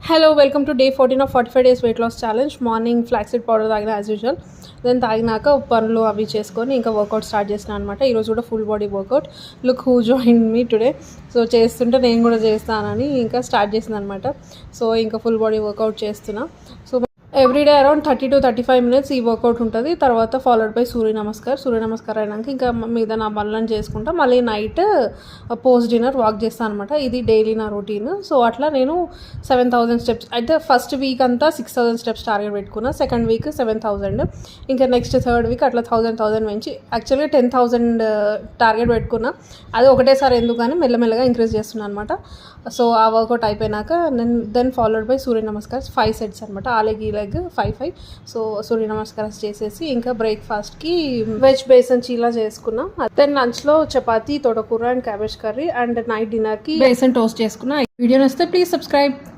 Hello welcome to day 14 of 45 days weight loss challenge. Morning flaxseed powder తాగిన as usual. Then తాగినాక పనులు అవి చేసుకొని ఇంకా వర్కౌట్ స్టార్ట్ చేసిన అనమాట. ఈరోజు కూడా full body work out. Look who join me today. So చేస్తుంటే నేను కూడా చేస్తానని ఇంకా స్టార్ట్ చేసింది అనమాట. సో ఇంకా ఫుల్ బాడీ వర్కౌట్ చేస్తున్నా. So everyday around 30 to 35 minutes ఈ వర్కౌట్ ఉంటుంది. తర్వాత ఫాలోడ్ బై సూర్య నమస్కారం అయినాక ఇంకా మీద నా పనులను చేసుకుంటా మళ్ళీ నైట్ పోస్ట్ డిన్నర్ వాక్ చేస్తాను అనమాట. ఇది డైలీ నా రొటీన్. సో అట్లా నేను 7,000 స్టెప్స్ అయితే ఫస్ట్ వీక్ అంతా 6,000 స్టెప్స్ టార్గెట్ పెట్టుకున్నా. సెకండ్ వీక్ 7,000, ఇంకా నెక్స్ట్ థర్డ్ వీక్ అట్లా 1,000 పెంచి యాక్చువల్గా 10,000 టార్గెట్ పెట్టుకున్నా. అది ఒకటేసారి ఎందుకు కానీ మెల్లమెల్లగా ఇంక్రీజ్ చేస్తున్నాను అనమాట. సో ఆ వర్కౌట్ అయిపోయినాక దెన్ ఫాలోడ్ బై సూర్య నమస్కారం 5 sets అనమాట. ఆ లెగ్ ఈ లెగ్ 5. సో సూర్య నమస్కారం చేసేసి ఇంకా బ్రేక్ఫాస్ట్కి వెజ్ బేసన్ చీలా చేసుకున్నా. దెన్ లంచ్లో చపాతీ, తోటకూర and cabbage curry, and night డిన్నర్కి బేసన్ టోస్ట్ చేసుకున్నా. వీడియో నచ్చితే ప్లీజ్ సబ్స్క్రైబ్.